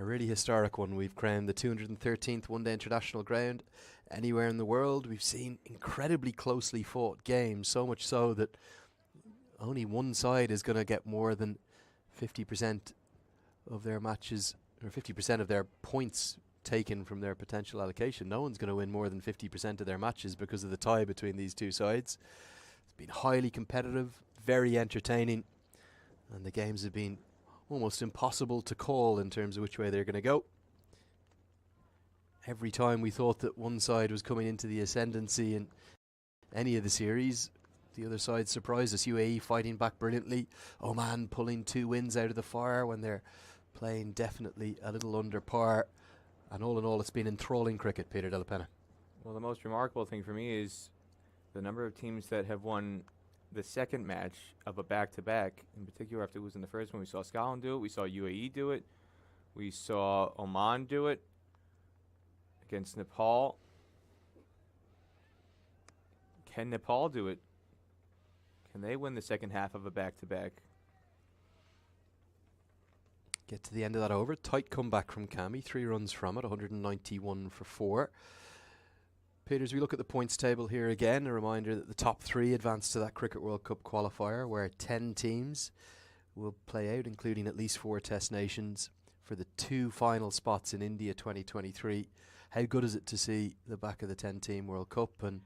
A really historic one. We've crowned the 213th one-day international ground anywhere in the world. We've seen incredibly closely fought games, so much so that only one side is going to get more than 50% of their matches, or 50% of their points taken from their potential allocation. No one's going to win more than 50% of their matches because of the tie between these two sides. It's been highly competitive, very entertaining, and the games have been almost impossible to call in terms of which way they're going to go. Every time we thought that one side was coming into the ascendancy in any of the series, the other side surprised us. UAE fighting back brilliantly. Oman pulling 2 wins out of the fire when they're playing definitely a little under par. And all in all, it's been enthralling cricket, Peter Della Penna. Well, the most remarkable thing for me is the number of teams that have won the second match of a back-to-back, in particular after losing the first one. We saw Scotland do it. We saw UAE do it. We saw Oman do it against Nepal. Can Nepal do it? Can they win the second half of a back-to-back? Get to the end of that over. Tight comeback from Cami. 3 runs from it, 191 for 4. Peter, as we look at the points table here again, a reminder that the top 3 advance to that Cricket World Cup qualifier, where 10 teams will play out, including at least 4 Test nations, for the 2 final spots in India 2023. How good is it to see the back of the 10-team World Cup and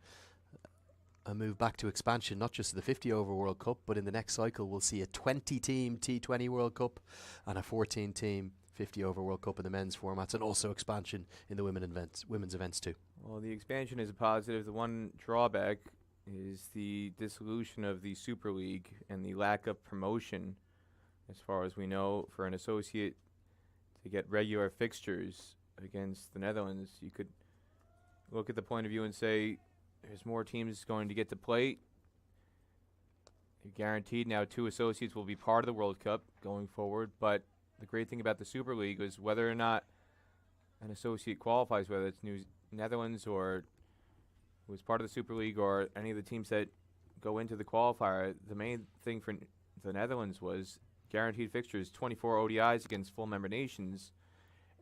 a move back to expansion, not just the 50-over World Cup, but in the next cycle we'll see a 20-team T20 World Cup and a 14-team 50-over World Cup in the men's formats, and also expansion in the women's events too. Well, the expansion is a positive. The one drawback is the dissolution of the Super League and the lack of promotion, as far as we know, for an associate to get regular fixtures against the Netherlands. You could look at the point of view and say, there's more teams going to get to play. You're guaranteed now 2 associates will be part of the World Cup going forward. But the great thing about the Super League is whether or not an associate qualifies, whether it's New Netherlands or was part of the Super League or any of the teams that go into the qualifier, the main thing for the Netherlands was guaranteed fixtures, 24 ODIs against full member nations.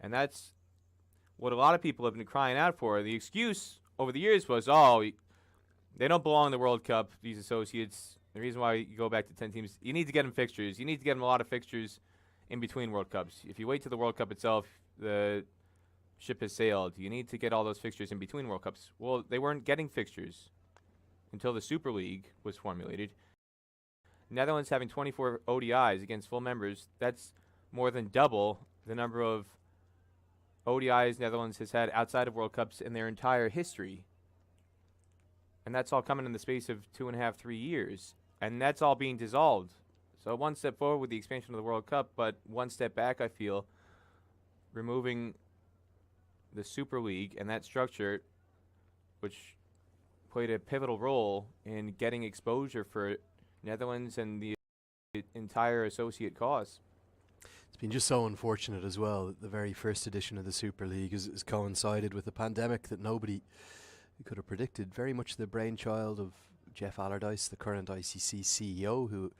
And that's what a lot of people have been crying out for. The excuse over the years was, oh, they don't belong in the World Cup, these associates. The reason why you go back to 10 teams, you need to get them fixtures. You need to get them a lot of fixtures in between World Cups. If you wait to the World Cup itself, the ship has sailed. You need to get all those fixtures in between World Cups. Well, they weren't getting fixtures until the Super League was formulated. Netherlands having 24 ODIs against full members, that's more than double the number of ODIs Netherlands has had outside of World Cups in their entire history. And that's all coming in the space of 2.5, 3 years. And that's all being dissolved. So one step forward with the expansion of the World Cup, but one step back, I feel, removing the Super League and that structure, which played a pivotal role in getting exposure for Netherlands and the entire associate cause. It's been just so unfortunate as well that the very first edition of the Super League has coincided with a pandemic that nobody could have predicted. Very much the brainchild of Jeff Allardyce, the current ICC CEO, who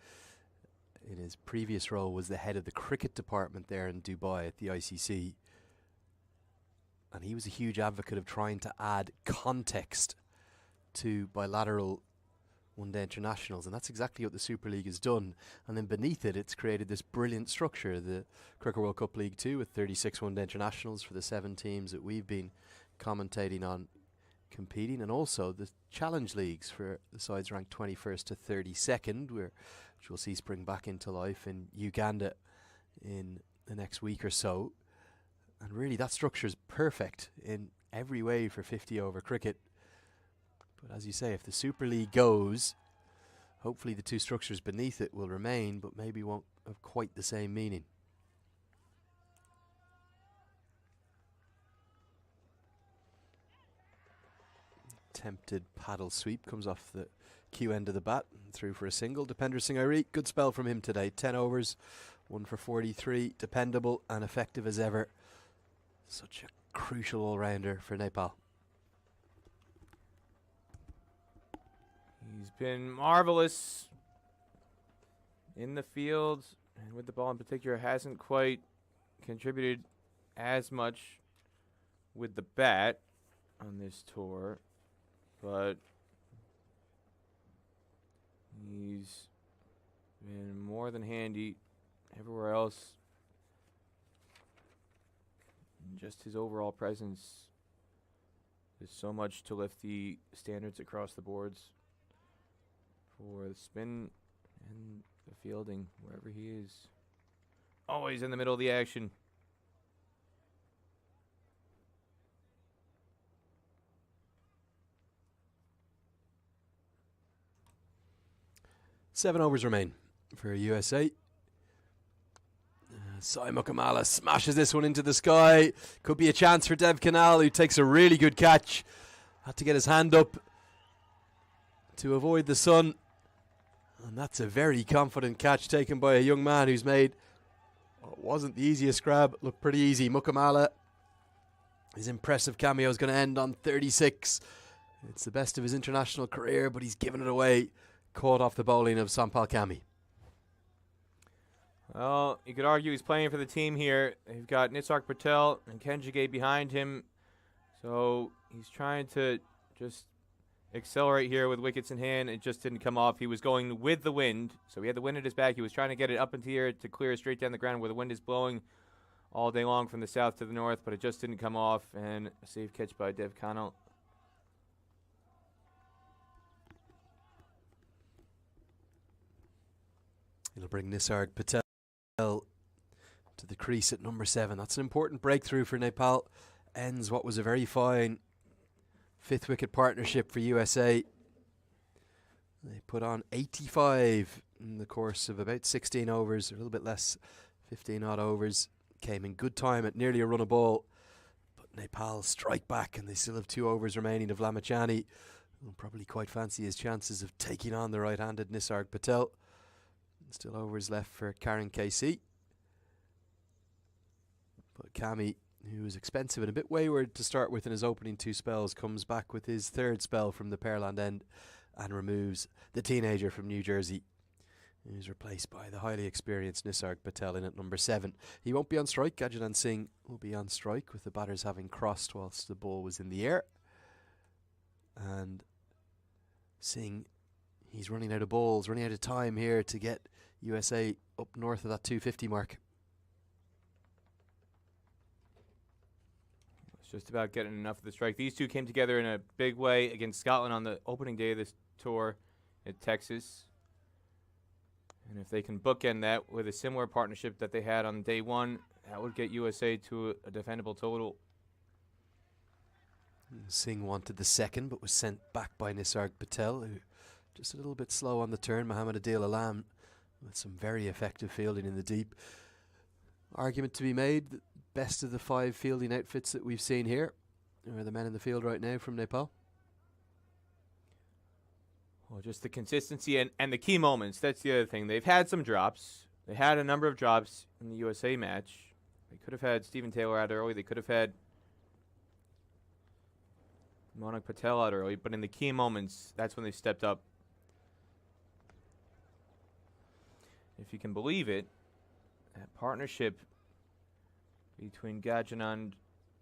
in his previous role was the head of the cricket department there in Dubai at the ICC. And he was a huge advocate of trying to add context to bilateral one-day internationals, and that's exactly what the Super League has done. And then beneath it, it's created this brilliant structure, the Cricket World Cup League 2 with 36 one-day internationals for the 7 teams that we've been commentating on competing, and also the Challenge Leagues for the sides ranked 21st to 32nd, which we'll see spring back into life in Uganda in the next week or so. And really that structure is perfect in every way for 50-over cricket. But as you say, if the Super League goes, hopefully the 2 structures beneath it will remain, but maybe won't have quite the same meaning. Attempted paddle sweep comes off the cue end of the bat, through for a single. Dipender Singh Airi, good spell from him today. 10 overs, 1 for 43, dependable and effective as ever. Such a crucial all-rounder for Nepal. He's been marvelous in the field, and with the ball in particular, hasn't quite contributed as much with the bat on this tour, but he's been more than handy everywhere else. And just his overall presence is so much to lift the standards across the boards for the spin and the fielding, wherever he is. Always in the middle of the action. Seven overs remain for USA. Sai Mukamala smashes this one into the sky. Could be a chance for Dev Canal, who takes a really good catch. Had to get his hand up to avoid the sun. And that's a very confident catch taken by a young man who's made what wasn't the easiest grab. Looked pretty easy. Mukamala, his impressive cameo is going to end on 36. It's the best of his international career, but he's given it away. Caught off the bowling of Sampal Kami. Well, you could argue he's playing for the team here. They've got Nisarg Patel and Kenjige behind him. So he's trying to just accelerate here with wickets in hand. It just didn't come off. He was going with the wind. So he had the wind at his back. He was trying to get it up into the air to clear straight down the ground where the wind is blowing all day long from the south to the north. But it just didn't come off. And a safe catch by Dev Khanal. It'll bring Nisarg Patel to the crease at number 7. That's an important breakthrough for Nepal. Ends what was a very fine 5th wicket partnership for USA. They put on 85 in the course of about 16 overs, a little bit less, 15 odd overs. Came in good time at nearly a run a ball. But Nepal strike back, and they still have 2 overs remaining of Lamachani. Will probably quite fancy his chances of taking on the right-handed Nisarg Patel. Still overs left for Karen KC. But Kami, who was expensive and a bit wayward to start with in his opening 2 spells, comes back with his 3rd spell from the Pearland end and removes the teenager from New Jersey, who's replaced by the highly experienced Nisarg Patel in at number 7. He won't be on strike. Gajanan Singh will be on strike, with the batters having crossed whilst the ball was in the air. And Singh, he's running out of balls, running out of time here to get USA up north of that 250 mark. It's just about getting enough of the strike. These two came together in a big way against Scotland on the opening day of this tour at Texas. And if they can bookend that with a similar partnership that they had on day 1, that would get USA to a defendable total. Singh wanted the 2nd, but was sent back by Nisarg Patel, who just a little bit slow on the turn. Mohammed Adil Alam with some very effective fielding in the deep. Argument to be made, the best of the 5 fielding outfits that we've seen here are the men in the field right now from Nepal. Well, just the consistency and the key moments. That's the other thing. They've had some drops. They had a number of drops in the USA match. They could have had Stephen Taylor out early. They could have had Monak Patel out early. But in the key moments, that's when they stepped up. If you can believe it, that partnership between Gajanand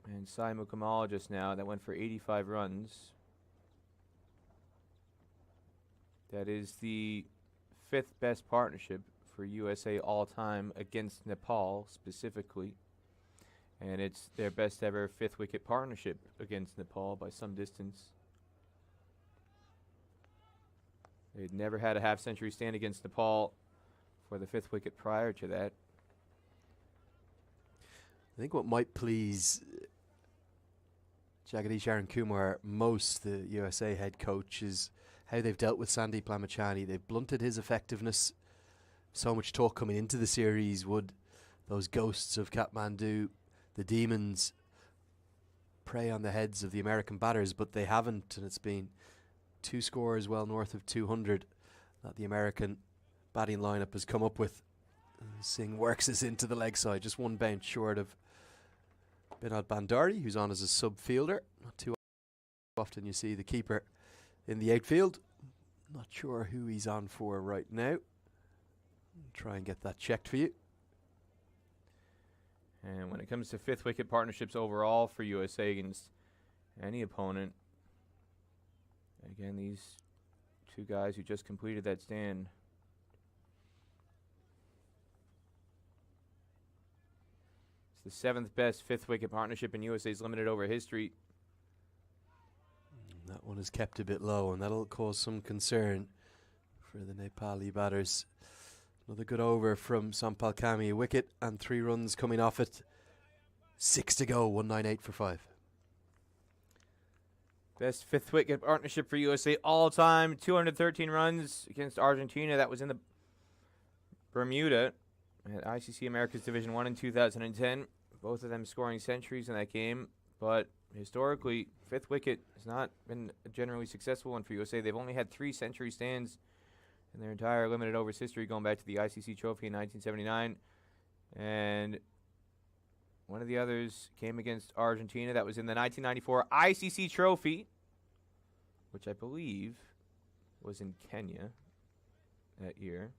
and Sai Mukamala just now, that went for 85 runs. That is the 5th best partnership for USA all time against Nepal specifically. And it's their best ever 5th wicket partnership against Nepal by some distance. They'd never had a half-century stand against Nepal for the 5th wicket prior to that. I think what might please Jagadish Arun Kumar most, the USA head coach, is how they've dealt with Sandeep Lamachani. They've blunted his effectiveness. So much talk coming into the series, would those ghosts of Kathmandu, the demons, prey on the heads of the American batters, but they haven't, and it's been 2 scores well north of 200 that the American batting lineup has come up with. Singh works this into the leg side, just 1 bounce short of Binod Bandari, who's on as a sub fielder. Not too often you see the keeper in the outfield. Not sure who he's on for right now. Try and get that checked for you. And when it comes to fifth wicket partnerships overall for USA against any opponent, again, these two guys who just completed that stand. It's the 7th best fifth wicket partnership in USA's limited over history. That one is kept a bit low, and that'll cause some concern for the Nepali batters. Another good over from Sampal Kami, a wicket and 3 runs coming off it. 6 to go, 198 for 5. Best fifth wicket partnership for USA all time. 213 runs against Argentina. That was in the Bermuda at ICC Americas Division 1 in 2010. Both of them scoring centuries in that game. But historically, fifth wicket has not been a generally successful one for USA. They've only had 3 century stands in their entire limited overs history, going back to the ICC Trophy in 1979. And one of the others came against Argentina. That was in the 1994 ICC Trophy, which I believe was in Kenya that year.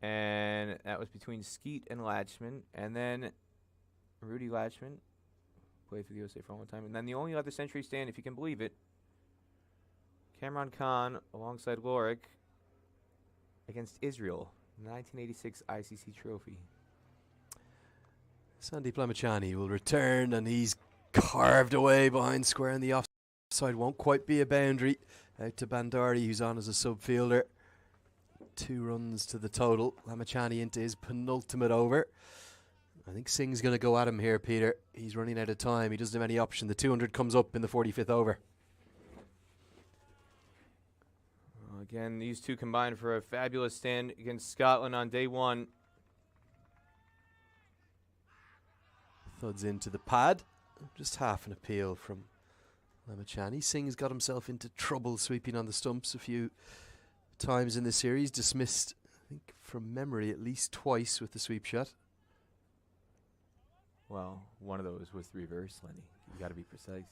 And that was between Skeet and Latchman. And then Rudy Latchman played for the USA for a long time. And then the only other century stand, if you can believe it, Cameron Khan alongside Lorik against Israel, 1986 ICC Trophy. Sandeep Lamachani will return, and he's carved away behind square, and the offside won't quite be a boundary. Out to Bandari, who's on as a subfielder. 2 runs to the total. Lamachani into his penultimate over. I think Singh's going to go at him here, Peter. He's running out of time. He doesn't have any option. The 200 comes up in the 45th over. Again, these two combined for a fabulous stand against Scotland on day 1. Thuds into the pad. Just half an appeal from Lamachani. Singh's got himself into trouble sweeping on the stumps a few times in the series. Dismissed, I think, from memory at least twice with the sweep shot. Well, one of those was the reverse, Lenny. You got to be precise.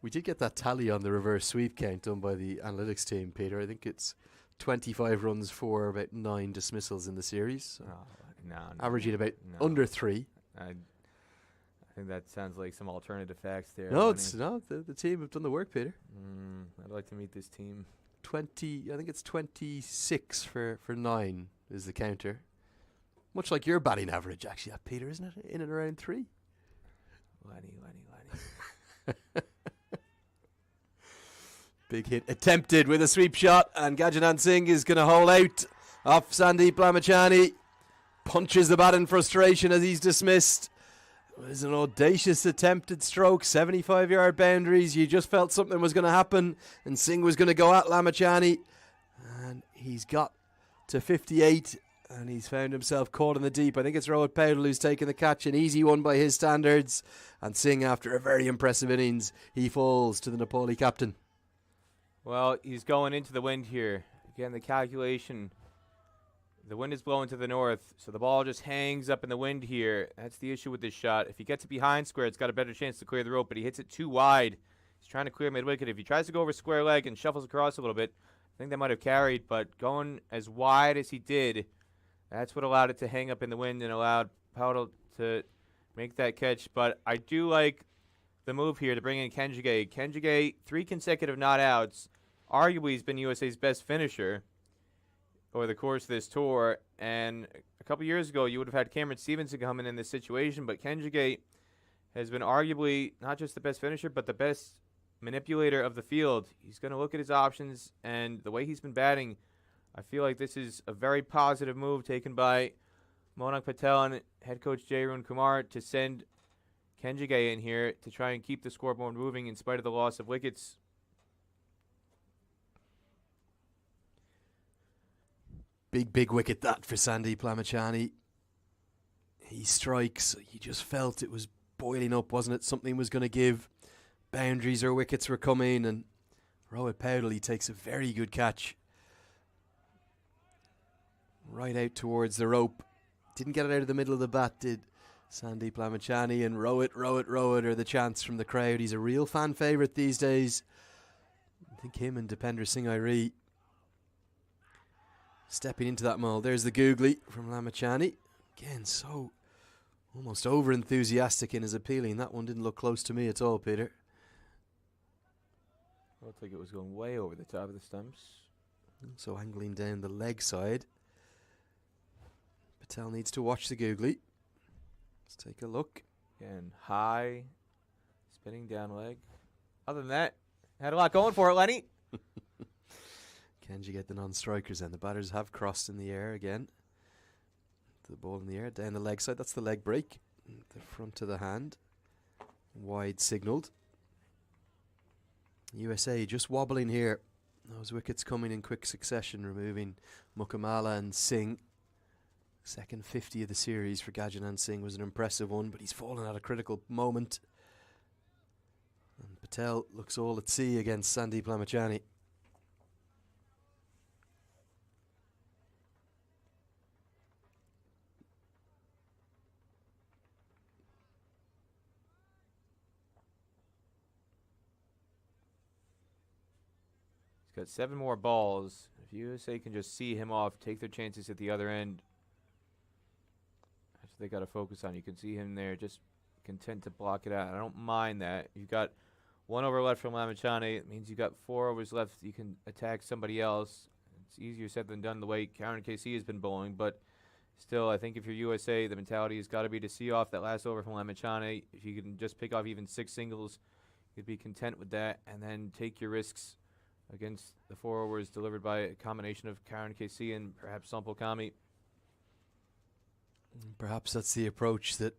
We did get that tally on the reverse sweep count done by the analytics team, Peter. I think it's 25 runs for about 9 dismissals in the series. So no, averaging about under 3. I think that sounds like some alternative facts there. No, it's no. The team have done the work, Peter. I'd like to meet this team. 20. I think it's 26 for 9 is the counter. Much like your batting average, actually, Peter, isn't it? In and around 3. Lenny. Big hit attempted with a sweep shot, and Gajanan Singh is going to hold out off Sandeep Lamachani. Punches the bat in frustration as he's dismissed. It was an audacious attempted stroke, 75-yard boundaries. You just felt something was going to happen, and Singh was going to go at Lamachani. And he's got to 58, and he's found himself caught in the deep. I think it's Rohit Paudel who's taken the catch, an easy one by his standards. And Singh, after a very impressive innings, he falls to the Nepali captain. Well, he's going into the wind here. Again, the calculation. The wind is blowing to the north, so the ball just hangs up in the wind here. That's the issue with this shot. If he gets it behind square, it's got a better chance to clear the rope, but he hits it too wide. He's trying to clear mid-wicket. If he tries to go over square leg and shuffles across a little bit, I think that might have carried, but going as wide as he did, that's what allowed it to hang up in the wind and allowed Paudel to make that catch. But I do like the move here to bring in Kenjige. Kenjige, 3 consecutive not outs. Arguably, he's been USA's best finisher over the course of this tour. And a couple years ago, you would have had Cameron Stevenson coming in this situation, but Kenjige has been arguably not just the best finisher, but the best manipulator of the field. He's going to look at his options, and the way he's been batting, I feel like this is a very positive move taken by Monak Patel and head coach Jairun Kumar to send Kenjige in here to try and keep the scoreboard moving in spite of the loss of wickets. Big wicket that for Sandeep Lamachani. He strikes. You just felt it was boiling up, wasn't it? Something was going to give. Boundaries or wickets were coming, and Rohit Paudel, he takes a very good catch. Right out towards the rope. Didn't get it out of the middle of the bat, did Sandeep Lamachani. And Rohit are the chants from the crowd. He's a real fan favourite these days. I think him and Dipender Singh Airi stepping into that mould. There's the googly from Lamachani. Again, so almost over enthusiastic in his appealing. That one didn't look close to me at all, Peter. Looked like it was going way over the top of the stumps. So angling down the leg side. Patel needs to watch the googly. Let's take a look. Again, high, spinning down leg. Other than that, had a lot going for it, Lenny. Kenji get the non-strikers, and the batters have crossed in the air again. The ball in the air, down the leg side. That's the leg break. The front of the hand. Wide signalled. USA just wobbling here. Those wickets coming in quick succession, removing Mukamala and Singh. Second 50 of the series for Gajanan Singh was an impressive one, but he's fallen at a critical moment. And Patel looks all at sea against Sandeep Lamachani. He's got 7 more balls. If USA can just see him off, take their chances at the other end, that's what they got to focus on. You can see him there, just content to block it out. I don't mind that. You've got 1 over left from Lamachani. It means you've got 4 overs left. You can attack somebody else. It's easier said than done the way Karen KC has been bowling, but still, I think if you're USA, the mentality has got to be to see off that last over from Lamachani. If you can just pick off even 6 singles, you'd be content with that, and then take your risks against the 4 overs delivered by a combination of Karen KC and perhaps Sampal Kami. Perhaps that's the approach that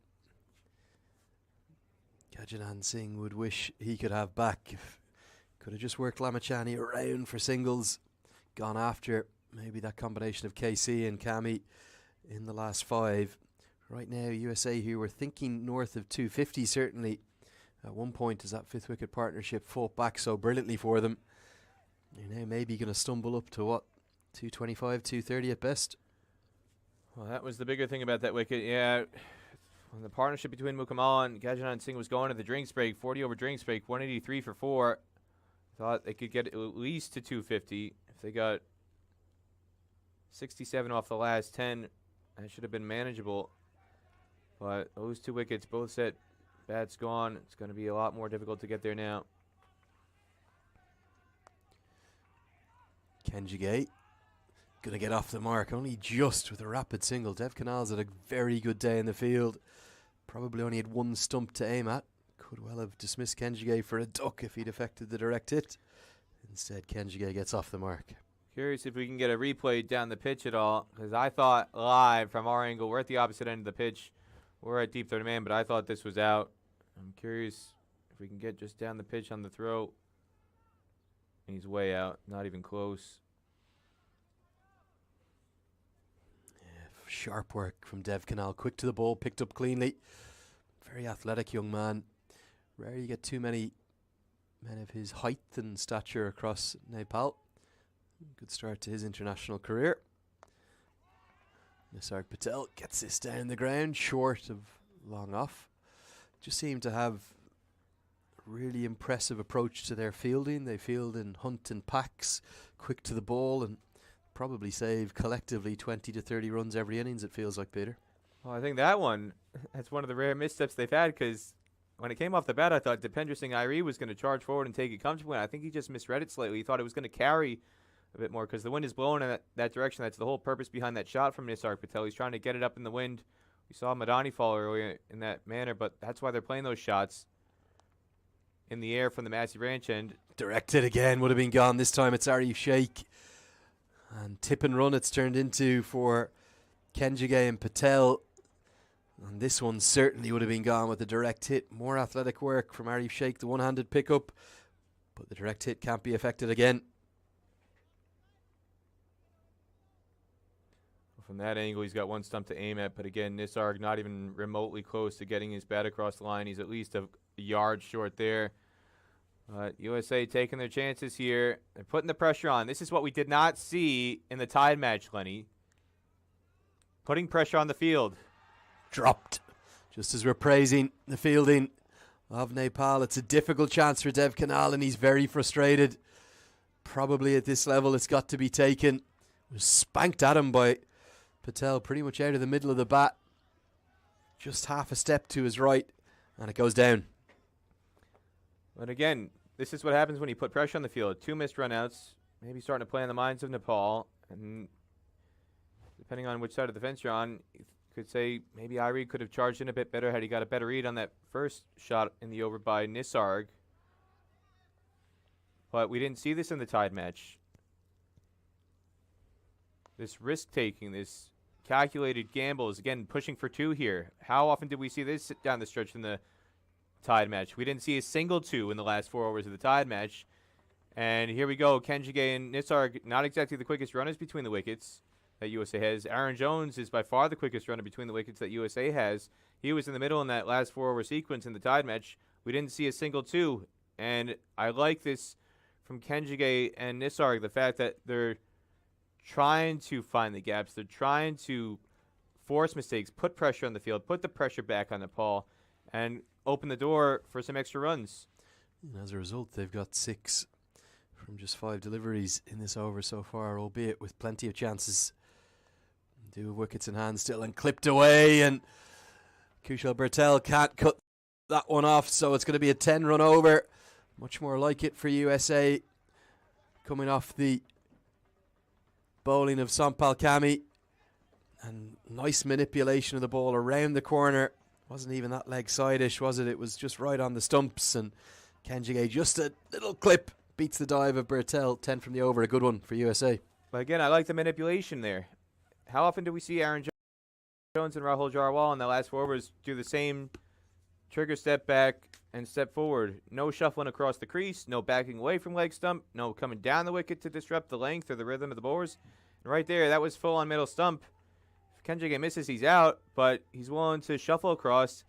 Gajanan Singh would wish he could have back. If could have just worked Lamachani around for singles, gone after maybe that combination of KC and Kami in the last 5. Right now, USA here were thinking north of 250 certainly. At one point as that 5th wicket partnership fought back so brilliantly for them. You're now maybe going to stumble up to what, 225, 230 at best. Well, that was the bigger thing about that wicket. Yeah, when the partnership between Mukamala and Gajanan Singh was going to the drinks break, 40 over drinks break, 183 for 4. Thought they could get at least to 250. If they got 67 off the last 10, that should have been manageable. But those 2 wickets, both set, bats gone. It's going to be a lot more difficult to get there now. Kenji Gay going to get off the mark only just with a rapid single. Dev Canals had a very good day in the field. Probably only had 1 stump to aim at. Could well have dismissed Kenji Gay for a duck if he'd effected the direct hit. Instead, Kenji Gay gets off the mark. Curious if we can get a replay down the pitch at all, because I thought live from our angle, we're at the opposite end of the pitch. We're at deep third man, but I thought this was out. I'm curious if we can get just down the pitch on the throw. He's way out, not even close. Yeah, sharp work from Dev Canal. Quick to the ball, picked up cleanly. Very athletic young man. Rare you get too many men of his height and stature across Nepal. Good start to his international career. Nisarg Patel gets this down the ground, short of long off. Just seem to have really impressive approach to their fielding. They field in hunt and packs, quick to the ball, and probably save collectively 20 to 30 runs every innings, it feels like, Peter. Well, I think that one, that's one of the rare missteps they've had, because when it came off the bat, I thought Dipender Singh Irie was going to charge forward and take it comfortably. I think he just misread it slightly. He thought it was going to carry a bit more because the wind is blowing in that direction. That's the whole purpose behind that shot from Nisarg Patel. He's trying to get it up in the wind. We saw Madani fall earlier in that manner, but that's why they're playing those shots in the air from the Massey Ranch end. Directed again, would have been gone. This time it's Arif Sheikh. And tip and run it's turned into for Kenjige and Patel. And this one certainly would have been gone with the direct hit. More athletic work from Arif Sheikh, the one-handed pickup. But the direct hit can't be affected again. From that angle, he's got 1 stump to aim at. But again, Nisarg not even remotely close to getting his bat across the line. He's at least a yard short there. USA taking their chances here. They're putting the pressure on. This is what we did not see in the Tide match, Lenny. Putting pressure on the field. Dropped. Just as we're praising the fielding of Nepal, it's a difficult chance for Dev Canal, and he's very frustrated. Probably at this level, it's got to be taken. Was spanked at him by Patel pretty much out of the middle of the bat. just half a step to his right, and it goes down. But again, this is what happens when you put pressure on the field. 2 missed runouts, maybe starting to play on the minds of Nepal. And depending on which side of the fence you're on, you could say maybe Irie could have charged in a bit better had he got a better read on that first shot in the over by Nisarg. But we didn't see this in the tied match. This risk-taking, this calculated gambles, again, pushing for 2 here. How often did we see this down the stretch in the tied match? We didn't see a single 2 in the last 4 overs of the tied match. And here we go. Kenjige and Nisarg, not exactly the quickest runners between the wickets that USA has. Aaron Jones is by far the quickest runner between the wickets that USA has. He was in the middle in that last 4 over sequence in the tied match. We didn't see a single 2. And I like this from Kenjige and Nisarg, the fact that they're trying to find the gaps. They're trying to force mistakes, put pressure on the field, put the pressure back on Nepal, and open the door for some extra runs. And as a result, they've got 6 from just 5 deliveries in this over so far, albeit with plenty of chances. 2 wickets in hand still and clipped away, and Kushal Bertel can't cut that one off, so it's going to be a 10-run over. Much more like it for USA, coming off the bowling of Sampal Kami, and nice manipulation of the ball around the corner. Wasn't even that leg side-ish, was it? It was just right on the stumps, and Kenjige just a little clip beats the dive of Bertel. 10 from the over, a good one for USA. But again, I like the manipulation there. How often do we see Aaron Jones and Rahul Jarwal in the last 4 overs do the same trigger step back and step forward? No shuffling across the crease, no backing away from leg stump, no coming down the wicket to disrupt the length or the rhythm of the bowlers. And right there, that was full on middle stump. If Kenjige misses, he's out, but he's willing to shuffle across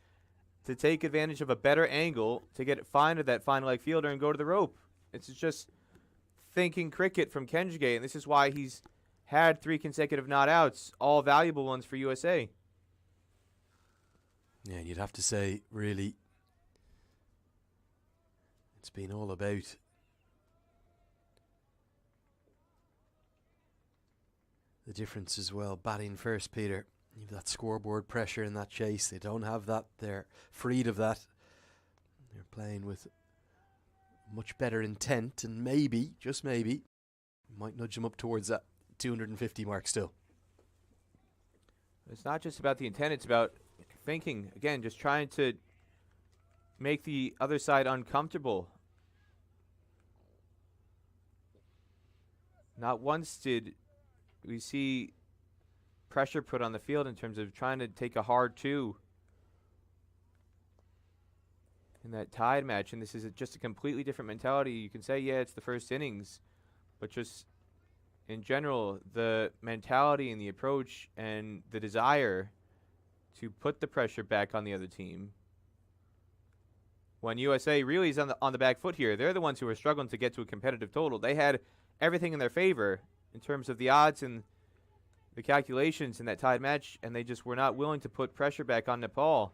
to take advantage of a better angle to get it fine to that fine leg fielder and go to the rope. It's just thinking cricket from Kenjige, and this is why he's had 3 consecutive not outs, all valuable ones for USA. Yeah, and you'd have to say, really, it's been all about the difference as well. Batting first, Peter. You've that scoreboard pressure in that chase. They don't have that. They're freed of that. They're playing with much better intent, and maybe, just maybe, might nudge them up towards that 250 mark still. It's not just about the intent, it's about thinking. Again, just trying to make the other side uncomfortable. Not once did we see pressure put on the field in terms of trying to take a hard 2 in that tied match. And this is just a completely different mentality. You can say, yeah, it's the first innings, but just in general, the mentality and the approach and the desire to put the pressure back on the other team. When USA really is on the back foot here, they're the ones who are struggling to get to a competitive total. They had everything in their favor in terms of the odds and the calculations in that tied match, and they just were not willing to put pressure back on Nepal.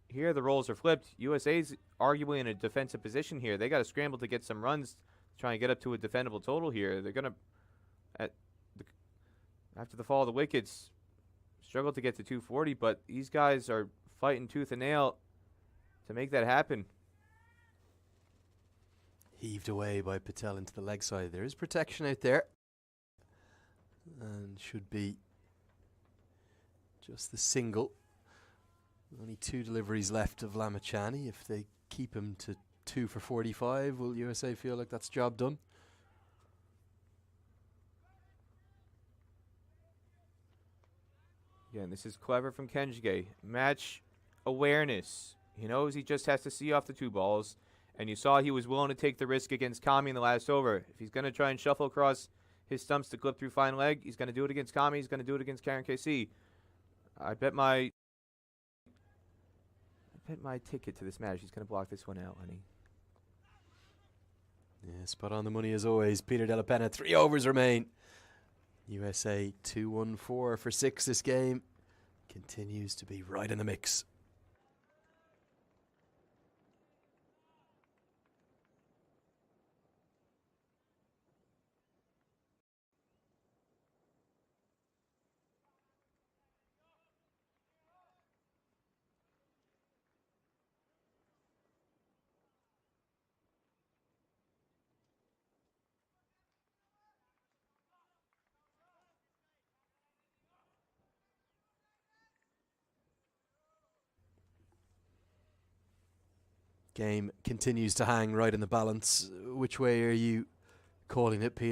Here the roles are flipped. USA's arguably in a defensive position here. They got to scramble to get some runs to try and get up to a defendable total here. They're going to, after the fall of the wickets, struggle to get to 240, but these guys are fighting tooth and nail to make that happen. Heaved away by Patel into the leg side. There is protection out there, and should be just the single. Only 2 deliveries left of Lamachani. If they keep him to 2 for 45, will USA feel like that's job done? Again, this is clever from Kenjige. Match awareness. He knows he just has to see off the 2 balls. And you saw he was willing to take the risk against Kami in the last over. If he's going to try and shuffle across his stumps to clip through fine leg, he's going to do it against Kami. He's going to do it against Karen KC. I bet my ticket to this match, he's going to block this one out, honey. Yeah, spot on the money as always. Peter Della Penna, 3 overs remain. USA 2-1-4 for 6 this game. Continues to be right in the mix. Game continues to hang right in the balance. Which way are you calling it, Peter?